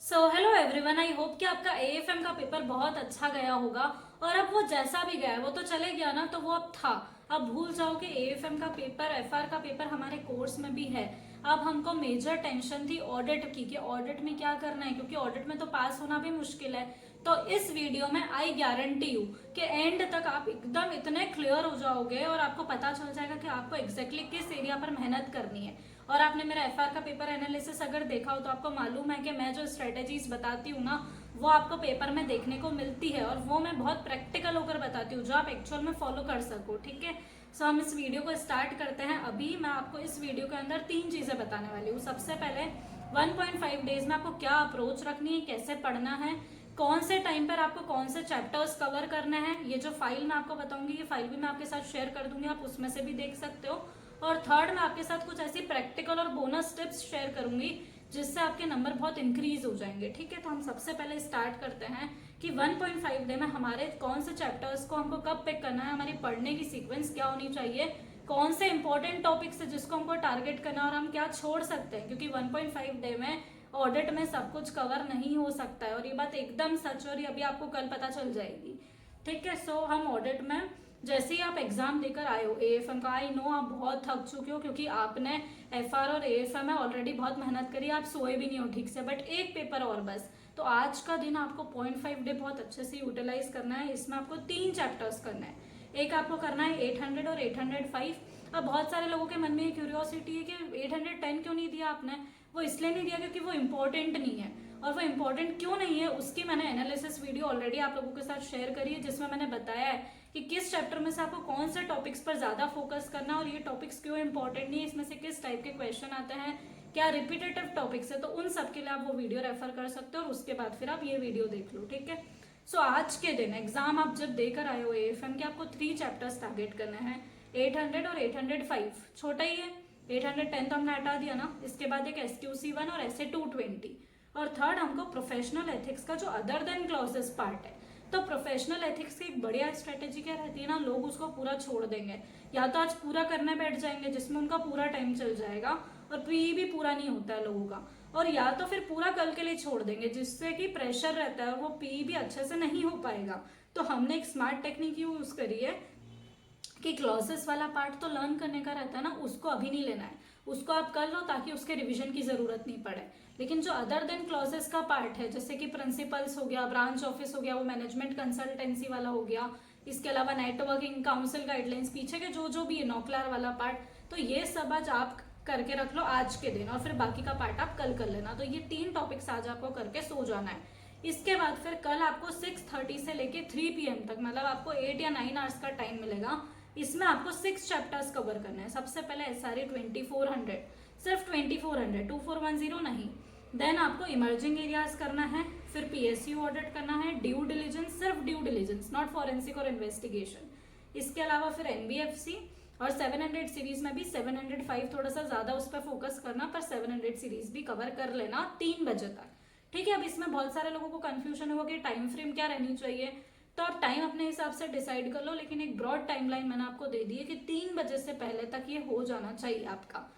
So hello everyone, I hope कि आपका AFM का पेपर बहुत अच्छा गया होगा। और अब वो जैसा भी गया है वो तो चले गया ना, तो वो अब था। अब भूल जाओ कि एएफएम का पेपर, एफआर का पेपर हमारे कोर्स में भी है। अब हमको मेजर टेंशन थी ऑडिट की कि ऑडिट में क्या करना है, क्योंकि ऑडिट में तो पास होना भी मुश्किल है। तो इस वीडियो में आई गारंटी यू कि एंड तक आप एकदम इतने क्लियर हो जाओगे और आपको पता चल जाएगा कि आपको एग्जैक्टली किस एरिया पर मेहनत करनी है। और आपने मेरा एफआर का पेपर एनालिसिस अगर देखा हो तो आपको मालूम है कि मैं जो स्ट्रेटेजीज बताती हूँ ना, वो आपको पेपर में देखने को मिलती है और वो मैं बहुत प्रैक्टिकल होकर बताती हूँ जो आप एक्चुअल में फॉलो कर सको। ठीक है, सो हम इस वीडियो को स्टार्ट करते हैं। अभी मैं आपको इस वीडियो के अंदर 3 चीजें बताने वाली हूँ। सबसे पहले 1.5 डेज में आपको क्या अप्रोच रखनी है, कैसे पढ़ना है, कौन से टाइम पर आपको कौन से चैप्टर्स कवर करने हैं। ये जो फाइल मैं आपको बताऊंगी, ये फाइल भी मैं आपके साथ शेयर कर दूंगी, आप उसमें से भी देख सकते हो। और थर्ड, मैं आपके साथ कुछ ऐसी प्रैक्टिकल और बोनस टिप्स शेयर करूंगी जिससे आपके नंबर बहुत इंक्रीज हो जाएंगे। ठीक है, तो हम सबसे पहले स्टार्ट करते हैं कि 1.5 डे में हमारे कौन से चैप्टर्स को हमको कब पिक करना है, हमारी पढ़ने की सीक्वेंस क्या होनी चाहिए, कौन से इंपॉर्टेंट टॉपिक्स है जिसको हमको टारगेट करना है और हम क्या छोड़ सकते हैं, क्योंकि 1.5 डे में ऑडिट में सब कुछ कवर नहीं हो सकता है। और ये बात एकदम सच, और ये अभी आपको कल पता चल जाएगी। ठीक है, सो हम ऑडिट में जैसे ही आप एग्जाम देकर आए हो एएफएम का, आई नो आप बहुत थक चुके हो क्योंकि आपने एफआर और एएफएम में ऑलरेडी बहुत मेहनत करी, आप सोए भी नहीं हो ठीक से, बट एक पेपर और बस। तो आज का दिन आपको 0.5 डे बहुत अच्छे से यूटिलाइज करना है। इसमें आपको 3 चैप्टर्स करना है। एक आपको करना है 800 और 805। अब बहुत सारे लोगों के मन में क्यूरियोसिटी है कि 810 क्यों नहीं दिया आपने। वो इसलिए नहीं दिया क्योंकि वो इम्पोर्टेंट नहीं है। और वो इम्पोर्टेंट क्यों नहीं है उसकी मैंने एनालिसिस वीडियो ऑलरेडी आप लोगों के साथ शेयर करी है, जिसमें मैंने बताया है कि किस चैप्टर में से आपको कौन से टॉपिक्स पर ज्यादा फोकस करना है और ये टॉपिक्स क्यों इंपॉर्टेंट नहीं है, इसमें से किस टाइप के क्वेश्चन आते हैं, क्या रिपीटेटिव टॉपिक्स है। तो उन सब के लिए आप वो वीडियो रेफर कर सकते हो और उसके बाद फिर आप ये वीडियो देख लो। ठीक है, सो आज के दिन एग्जाम आप जब देकर आए हो एएफएम के, आपको 3 चैप्टर्स टारगेट करने हैं, 800 और 805। छोटा ही है, 810 तो हमने हटा दिया ना। इसके बाद एक SQC1 और ऐसे 220। और थर्ड, हमको प्रोफेशनल एथिक्स का जो अदर देन क्लॉजेस पार्ट है। तो प्रोफेशनल एथिक्स की एक बढ़िया स्ट्रेटेजी क्या रहती है ना, लोग उसको पूरा छोड़ देंगे, या तो आज पूरा करने बैठ जाएंगे जिसमें उनका पूरा टाइम चल जाएगा और पीई भी पूरा नहीं होता है लोगों का, और या तो फिर पूरा कल के लिए छोड़ देंगे जिससे कि प्रेशर रहता है और वो पीई भी अच्छे से नहीं हो पाएगा। तो हमने एक स्मार्ट टेक्निक यूज करी है कि क्लॉसेस वाला पार्ट तो लर्न करने का रहता है ना, उसको अभी नहीं लेना है, उसको आप कर लो ताकि उसके रिवीजन की जरूरत नहीं पड़े। लेकिन जो अदर देन क्लॉसेस का पार्ट है, जैसे कि प्रिंसिपल्स हो गया, ब्रांच ऑफिस हो गया, वो मैनेजमेंट कंसल्टेंसी वाला हो गया, इसके अलावा नेटवर्किंग, काउंसिल गाइडलाइंस, पीछे के जो जो भी है नौकलार वाला पार्ट, तो ये सब आज आप करके रख लो आज के दिन, और फिर बाकी का पार्ट आप कल कर लेना। तो ये 3 टॉपिक्स आज आपको करके सो जाना है। इसके बाद फिर कल आपको 6:30 से लेके 3 PM तक, मतलब आपको 8 या 9 आवर्स का टाइम मिलेगा। इसमें आपको 6 चैप्टर्स कवर करना है। सबसे पहले SRE 2400, सिर्फ 2400, 2410 नहीं। देन आपको इमर्जिंग एरियाज करना है, फिर PSU ऑडिट करना है, ड्यू डिलीजेंस, सिर्फ ड्यू डिलीजेंस, नॉट फॉरेंसिक और इन्वेस्टिगेशन। इसके अलावा फिर NBFC, और 700 सीरीज में भी 705 थोड़ा सा ज्यादा उस पर फोकस करना, पर 700 सीरीज भी कवर कर लेना 3 बजे तक। ठीक है, अब इसमें बहुत सारे लोगों को कंफ्यूजन होगा कि टाइम फ्रेम क्या रहनी चाहिए, तो आप टाइम अपने हिसाब से डिसाइड कर लो, लेकिन एक ब्रॉड टाइमलाइन मैंने आपको दे दी है कि 3 बजे से पहले तक ये हो जाना चाहिए आपका।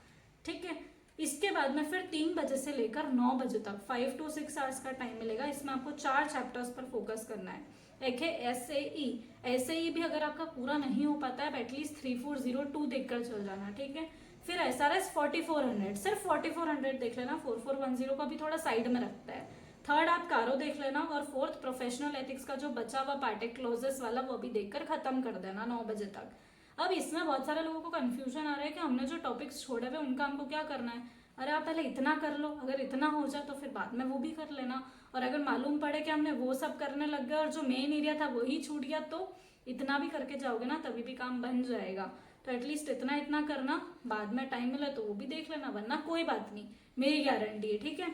ठीक है, इसके बाद में फिर 3 बजे से लेकर 9 बजे तक 5 to 6 आवर्स का टाइम मिलेगा। इसमें आपको 4 चैप्टर्स पर फोकस करना है। एक है SAE भी अगर आपका पूरा नहीं हो पाता है, एटलीस्ट 3402 देखकर चल जाना। ठीक है, फिर SRS 4400, सिर्फ 4400 देख लेना, 4410 को भी थोड़ा साइड में रखता है। थर्ड आप कारो देख लेना, और फोर्थ प्रोफेशनल एथिक्स का जो बचा हुआ पार्ट है क्लोजेस वाला, वो भी देखकर खत्म कर देना 9 बजे तक। अब इसमें बहुत सारे लोगों को कंफ्यूजन आ रहा है कि हमने जो टॉपिक्स छोड़े हुए उनका हमको क्या करना है। अरे आप पहले इतना कर लो, अगर इतना हो जाए तो फिर बाद में वो भी कर लेना। और अगर मालूम पड़े कि हमने वो सब करने लग गए और जो मेन एरिया था वही छूट गया, तो इतना भी करके जाओगे ना तभी भी काम बन जाएगा। तो एटलीस्ट इतना इतना करना, बाद में टाइम मिले तो वो भी देख लेना, वरना कोई बात नहीं, मेरी गारंटी है। ठीक है,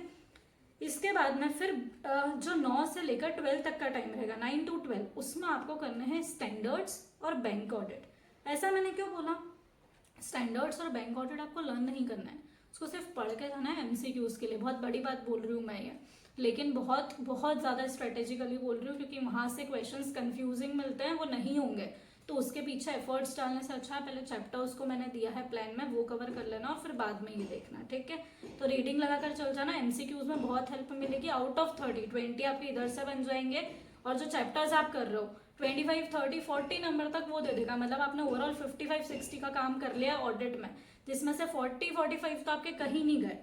इसके बाद में फिर जो 9 से लेकर 12 तक का टाइम रहेगा, 9 to 12, उसमें आपको करने हैं स्टैंडर्ड्स और बैंक ऑडिट। ऐसा मैंने क्यों बोला, स्टैंडर्ड्स और बैंक ऑडिट आपको लर्न नहीं करना है, उसको सिर्फ पढ़ के जाना है MCQs के लिए। बहुत बड़ी बात बोल रही हूँ मैं ये, लेकिन बहुत बहुत ज़्यादा स्ट्रेटेजिकली बोल रही हूँ, क्योंकि वहाँ से क्वेश्चंस कंफ्यूजिंग मिलते हैं, वो नहीं होंगे। तो उसके पीछे एफर्ट्स डालने से अच्छा है पहले चैप्टर्स को मैंने दिया है प्लान में वो कवर कर लेना और फिर बाद में ये देखना, ठीक है। तो रीडिंग लगाकर चल जाना, एमसीक्यूज में बहुत हेल्प मिलेगी। आउट ऑफ 30 20 आपके इधर से बन जाएंगे और जो चैप्टर्स आप कर रहे हो 25 30 40 नंबर तक वो दे देगा, मतलब आपने ओवरऑल 55 60 का काम कर लिया ऑडिट में, जिसमें से 40 45 तो आपके कहीं नहीं गए।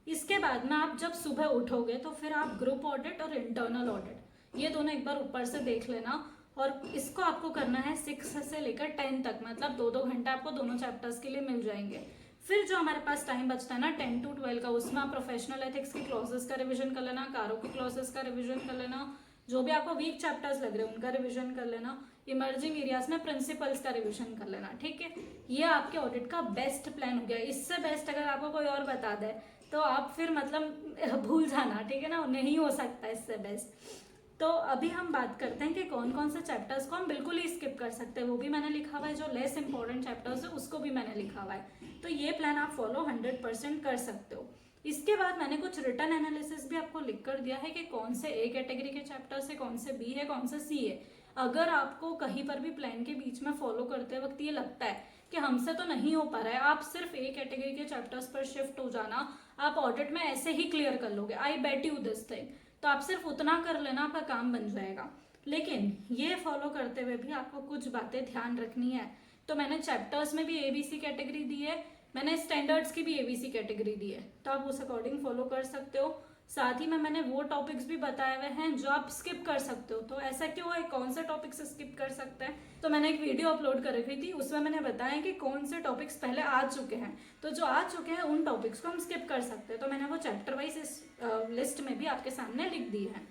इसके बाद में आप जब सुबह उठोगे तो फिर आप ग्रुप ऑडिट और इंटरनल ऑडिट ये दोनों एक बार ऊपर से देख लेना, और इसको आपको करना है 6 से लेकर 10 तक, मतलब 2-2 घंटे आपको दोनों चैप्टर्स के लिए मिल जाएंगे। फिर जो हमारे पास टाइम बचता है ना 10 to 12 का, उसमें आप प्रोफेशनल एथिक्स की क्लॉजेस का रिवीजन कर लेना, कारो की क्लॉजेस का रिवीजन कर लेना, जो भी आपको वीक चैप्टर्स लग रहे हैं उनका रिवीजन कर लेना, इमर्जिंग एरियाज में प्रिंसिपल्स का रिवीजन कर लेना, ठीक है। ये आपके ऑडिट का बेस्ट प्लान हो गया। इससे बेस्ट अगर आपको कोई और बता दे तो आप फिर मतलब भूल जाना, ठीक है ना, नहीं हो सकता इससे बेस्ट। तो अभी हम बात करते हैं कि कौन कौन से चैप्टर्स को हम बिल्कुल ही स्किप कर सकते हैं, वो भी मैंने लिखा हुआ है। जो लेस इंपॉर्टेंट चैप्टर्स है उसको भी मैंने लिखा हुआ है, तो ये प्लान आप फॉलो 100% कर सकते हो। इसके बाद मैंने कुछ रिटर्न एनालिसिस भी आपको लिख कर दिया है कि कौन से ए कैटेगरी के चैप्टर्स है, कौन से बी है, कौन से सी है। अगर आपको कहीं पर भी प्लान के बीच में फॉलो करते वक्त ये लगता है कि हमसे तो नहीं हो पा रहा है, आप सिर्फ ए कैटेगरी के चैप्टर्स पर शिफ्ट हो जाना, आप ऑडिट में ऐसे ही क्लियर कर लोगे, आई बेट यू दिस थिंग। तो आप सिर्फ उतना कर लेना, आपका काम बन जाएगा। लेकिन ये फॉलो करते हुए भी आपको कुछ बातें ध्यान रखनी है। तो मैंने चैप्टर्स में भी एबीसी कैटेगरी दी है, मैंने स्टैंडर्ड्स की भी एबीसी कैटेगरी दी है, तो आप उस अकॉर्डिंग फॉलो कर सकते हो। साथ ही में मैंने वो टॉपिक्स भी बताए हुए हैं जो आप स्किप कर सकते हो। तो ऐसा क्यों है, कौन से टॉपिक्स स्किप कर सकते हैं, तो मैंने एक वीडियो अपलोड कर रखी थी, उसमें मैंने बताया कि कौन से टॉपिक्स पहले आ चुके हैं, तो जो आ चुके हैं उन टॉपिक्स को हम स्किप कर सकते हैं। तो मैंने वो चैप्टर वाइज इस लिस्ट में भी आपके सामने लिख दी है।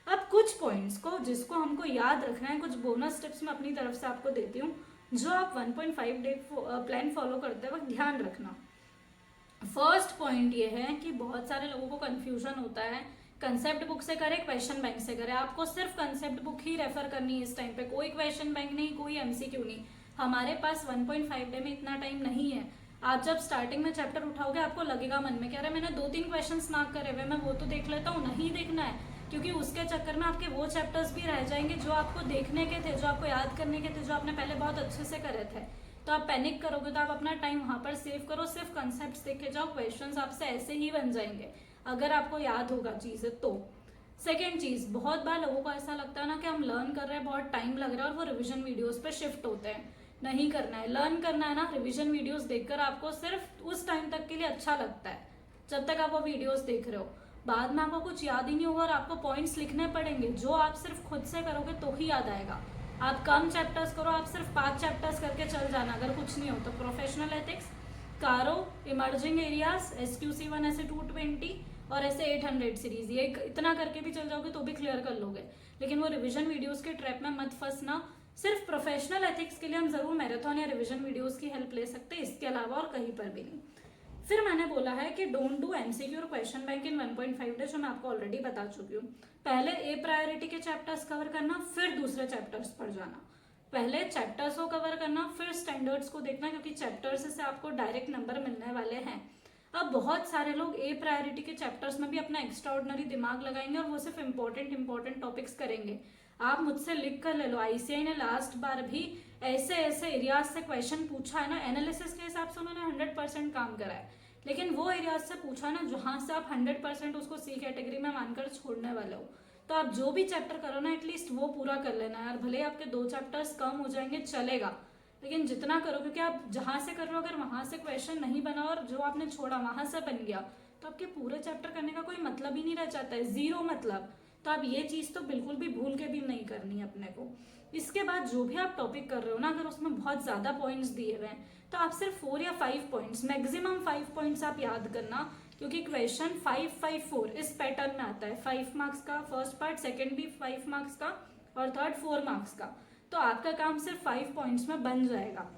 अब कुछ पॉइंट्स को जिसको हमको याद रखना है, कुछ बोनस टिप्स मैं अपनी तरफ से आपको देती हूँ, जो आप 1.5 डे प्लान फॉलो करते वक्त ध्यान रखना। फर्स्ट पॉइंट ये है कि बहुत सारे लोगों को कंफ्यूजन होता है, कंसेप्ट बुक से करे क्वेश्चन बैंक से करे। आपको सिर्फ कंसेप्ट बुक ही रेफर करनी है इस टाइम पे, कोई क्वेश्चन बैंक नहीं, कोई एमसीक्यू नहीं। हमारे पास 1.5 डे में इतना टाइम नहीं है। आप जब स्टार्टिंग में चैप्टर उठाओगे आपको लगेगा मन में, कह रहे मैंने 2-3 क्वेश्चन मार्क करे हुए, मैं वो तो देख लेता हूँ। नहीं देखना है, क्योंकि उसके चक्कर में आपके वो चैप्टर्स भी रह जाएंगे जो आपको देखने के थे, जो आपको याद करने के थे, जो आपने पहले बहुत अच्छे से करे थे। तो आप पैनिक करोगे तो आप अपना टाइम वहां पर सेव करो, सिर्फ कंसेप्ट देखे जाओ, क्वेश्चंस आपसे ऐसे ही बन जाएंगे अगर आपको याद होगा चीजें तो। सेकेंड चीज, बहुत बार लोगों को ऐसा लगता है ना कि हम लर्न कर रहे हैं, बहुत टाइम लग रहा है और वो रिविजन वीडियोस पे शिफ्ट होते हैं। नहीं करना है, लर्न करना है ना, रिविजन वीडियोस देखकर आपको सिर्फ उस टाइम तक के लिए अच्छा लगता है जब तक आप वो वीडियोस देख रहे हो। बाद में आपको कुछ याद ही नहीं होगा और आपको पॉइंट्स लिखने पड़ेंगे, जो आप सिर्फ खुद से करोगे तो ही याद आएगा। आप कम चैप्टर्स करो, आप सिर्फ 5 चैप्टर्स करके चल जाना अगर कुछ नहीं हो तो। प्रोफेशनल एथिक्स, कारो, इमर्जिंग एरियाज, SQC1 ऐसे 220 और ऐसे 800 सीरीज, ये इतना करके भी चल जाओगे तो भी क्लियर कर लोगे। लेकिन वो रिवीजन वीडियोस के ट्रैप में मत फंसना। सिर्फ प्रोफेशनल एथिक्स के लिए हम जरूर मैराथन या रिवीजन वीडियोस की हेल्प ले सकते हैं, इसके अलावा और कहीं पर भी नहीं। फिर मैंने बोला है कि डोंट डू एमसीक्यू और क्वेश्चन बैंक इन 1.5 डे, जो मैं आपको ऑलरेडी बता चुकी हूँ। पहले ए प्रायोरिटी के चैप्टर्स कवर करना, फिर दूसरे चैप्टर्स पर जाना। पहले चैप्टर्स को कवर करना, फिर स्टैंडर्ड्स को देखना, क्योंकि चैप्टर्स से आपको डायरेक्ट नंबर मिलने वाले हैं। अब बहुत सारे लोग ए प्रायोरिटी के चैप्टर्स में भी अपना एक्स्ट्रा ऑर्डिनरी दिमाग लगाएंगे और वो सिर्फ इंपॉर्टेंट टॉपिक्स करेंगे। आप मुझसे लिख कर ले लो, आईसीआई ने लास्ट बार भी ऐसे ऐसे एरियाज से क्वेश्चन पूछा है ना, एनालिसिस के हिसाब से उन्होंने 100% काम करा है, लेकिन वो एरियाज से पूछा ना जहां से आप 100% उसको सी कैटेगरी में मानकर छोड़ने वाले हो। तो आप जो भी चैप्टर करो ना एटलीस्ट वो पूरा कर लेना यार, भले आपके 2 चैप्टर्स कम हो जाएंगे चलेगा, लेकिन जितना करो, क्योंकि आप जहां से कर रहे हो अगर वहां से क्वेश्चन नहीं बना और जो आपने छोड़ा वहां से बन गया तो आपके पूरे चैप्टर करने का कोई मतलब ही नहीं रह जाता है, जीरो मतलब। तो आप ये चीज तो बिल्कुल भी भूल के भी नहीं करनी है अपने को। इसके बाद जो भी आप टॉपिक कर रहे हो ना, अगर उसमें बहुत ज्यादा पॉइंट्स दिए हुए हैं तो आप सिर्फ 4 या 5 पॉइंट्स, मैक्सिमम 5 पॉइंट्स आप याद करना, क्योंकि क्वेश्चन 5-5-4 इस पैटर्न में आता है। 5 मार्क्स का फर्स्ट पार्ट, सेकंड भी 5 मार्क्स का और थर्ड 4 मार्क्स का। तो आपका काम सिर्फ 5 पॉइंट्स में बन जाएगा।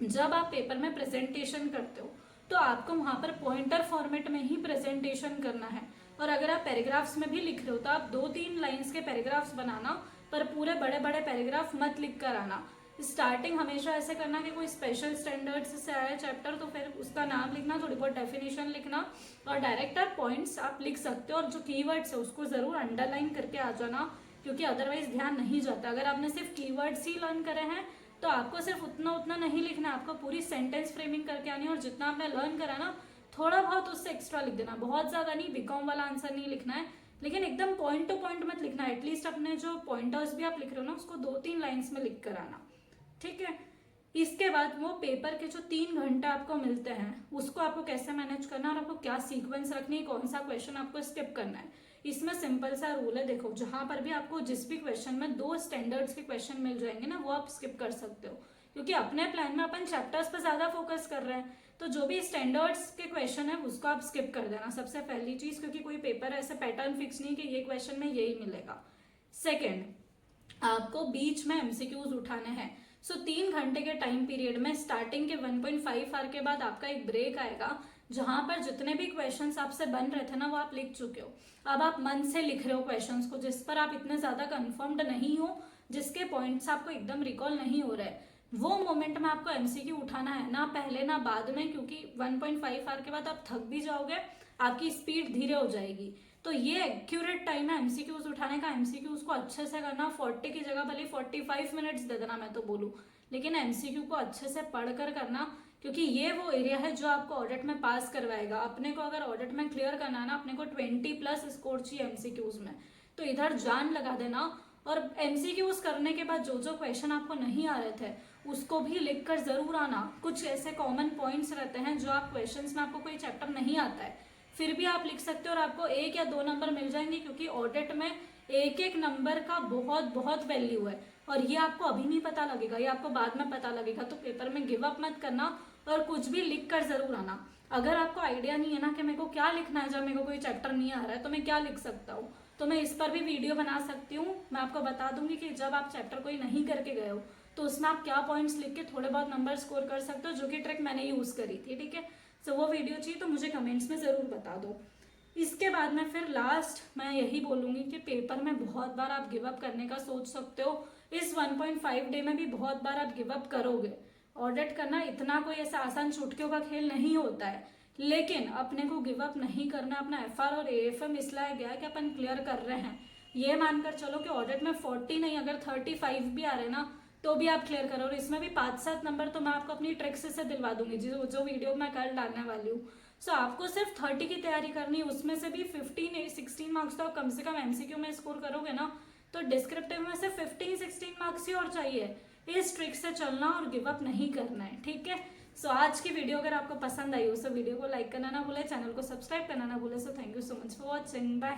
जब आप पेपर में प्रेजेंटेशन करते हो तो आपको वहां पर पॉइंटर फॉर्मेट में ही प्रेजेंटेशन करना है, और अगर आप पैराग्राफ्स में भी लिख रहे हो तो आप 2-3 लाइन्स के पैराग्राफ्स बनाना, पर पूरे बड़े बड़े पैराग्राफ मत लिख कर आना। स्टार्टिंग हमेशा ऐसे करना कि कोई स्पेशल स्टैंडर्ड्स से आया चैप्टर तो फिर उसका नाम लिखना, थोड़ी बहुत डेफिनेशन लिखना और डायरेक्ट आप पॉइंट्स आप लिख सकते हो, और जो कीवर्ड्स है उसको जरूर अंडरलाइन करके आ जाना, क्योंकि अदरवाइज ध्यान नहीं जाता। अगर आपने सिर्फ कीवर्ड्स ही लर्न करे हैं तो आपको सिर्फ उतना उतना नहीं लिखना है, आपको पूरी सेंटेंस फ्रेमिंग करके आनी है, और जितना आपने लर्न करा ना थोड़ा बहुत उससे एक्स्ट्रा लिख देना, बहुत ज्यादा नहीं, बीकॉम वाला आंसर नहीं लिखना है, लेकिन एकदम पॉइंट टू पॉइंट मत लिखना है। एटलीस्ट अपने जो पॉइंटर्स भी आप लिख रहे हो ना उसको 2-3 लाइन्स में लिख कर आना, ठीक है। इसके बाद वो पेपर के जो 3 घंटे आपको मिलते हैं उसको आपको कैसे मैनेज करना है और आपको क्या सीक्वेंस रखनी है, कौन सा क्वेश्चन आपको स्किप करना है। इसमें सिंपल सा रूल है, देखो जहां पर भी आपको जिस भी क्वेश्चन में 2 स्टैंडर्ड्स के क्वेश्चन मिल जाएंगे ना वो आप स्किप कर सकते हो, क्योंकि अपने प्लान में अपन चैप्टर्स पर ज्यादा फोकस कर रहे हैं। तो जो भी स्टैंडर्ड्स के क्वेश्चन है उसको आप स्किप कर देना, सबसे पहली चीज, क्योंकि कोई पेपर ऐसे पैटर्न फिक्स नहीं कि ये क्वेश्चन में यही मिलेगा। सेकेंड, आपको बीच में एमसीक्यूज उठाने हैं। सो 3 घंटे के टाइम पीरियड में स्टार्टिंग के 1.5 आवर के बाद आपका एक ब्रेक आएगा, जहां पर जितने भी क्वेश्चंस आपसे बन रहे थे ना वो आप लिख चुके हो। अब आप मन से लिख रहे हो क्वेश्चंस को जिस पर आप इतने ज्यादा कंफर्म्ड नहीं हो, जिसके पॉइंट्स आपको एकदम रिकॉल नहीं हो रहे, वो मोमेंट में आपको एमसीक्यू उठाना है, ना पहले ना बाद में, क्योंकि 1.5 आवर के बाद आप थक भी जाओगे, आपकी स्पीड धीरे हो जाएगी। तो ये एक्यूरेट टाइम है एमसीक्यूज उठाने का। एमसीक्यूज को अच्छे से करना, 40 की जगह भले 45 मिनट्स दे देना मैं तो बोलूँ, लेकिन एमसीक्यू को अच्छे से पढ़कर करना, क्योंकि ये वो एरिया है जो आपको ऑडिट में पास करवाएगा। अपने को अगर ऑडिट में क्लियर करना है ना, अपने को 20+ स्कोर चाहिए एमसीक्यूज में, तो इधर जान लगा देना। और एमसीक्यूज करने के बाद जो जो क्वेश्चन आपको नहीं आ रहे थे उसको भी लिख कर जरूर आना। कुछ ऐसे कॉमन पॉइंट्स रहते हैं जो आप क्वेश्चंस में, आपको कोई चैप्टर नहीं आता है फिर भी आप लिख सकते हो और आपको 1 या 2 नंबर मिल जाएंगे, क्योंकि ऑडिट में एक एक नंबर का बहुत बहुत वैल्यू है। और ये आपको अभी नहीं पता लगेगा, ये आपको बाद में पता लगेगा। तो पेपर में गिव अप मत करना और कुछ भी लिख कर जरूर आना। अगर आपको आइडिया नहीं है ना कि मेरे को क्या लिखना है, जब मेरे को कोई चैप्टर नहीं आ रहा है तो मैं क्या लिख सकता हूँ, तो मैं इस पर भी वीडियो बना सकती हूँ। मैं आपको बता दूंगी कि जब आप चैप्टर कोई नहीं करके गए हो तो उसमें आप क्या पॉइंट्स लिख के थोड़े बहुत नंबर स्कोर कर सकते हो, जो कि ट्रिक मैंने यूज करी थी, ठीक है। सो वो वीडियो चाहिए तो मुझे कमेंट्स में जरूर बता दो। इसके बाद में फिर लास्ट मैं यही बोलूंगी कि पेपर में बहुत बार आप गिव अप करने का सोच सकते हो। इस 1.5 डे में भी बहुत बार आप गिव अप करोगे। ऑडिट करना इतना कोई ऐसा आसान चुटकियों का खेल नहीं होता है, लेकिन अपने को गिव अप नहीं करना। अपना एफआर और एएफएम इसलिए गया है कि अपन क्लियर कर रहे हैं। ये मानकर चलो कि ऑडिट में 40 नहीं, अगर 35 भी आ रहे ना तो भी आप क्लियर करो। और इसमें भी 5-7 नंबर तो मैं आपको अपनी ट्रिक्स से दिलवा दूंगी, जो वीडियो मैं कल डालने वाली हूँ। सो आपको सिर्फ 30 की तैयारी करनी है, उसमें से भी 15-16 मार्क्स तो आप कम से कम एमसीक्यू में स्कोर करोगे ना, तो डिस्क्रिप्टिव में से 15-16 मार्क्स ही और चाहिए। इस ट्रिक से चलना और गिव अप नहीं करना है, ठीक है। सो आज की वीडियो अगर आपको पसंद आई हो तो वीडियो को लाइक करना ना भूले, चैनल को सब्सक्राइब करना ना भूले। So thank you so much for watching, bye.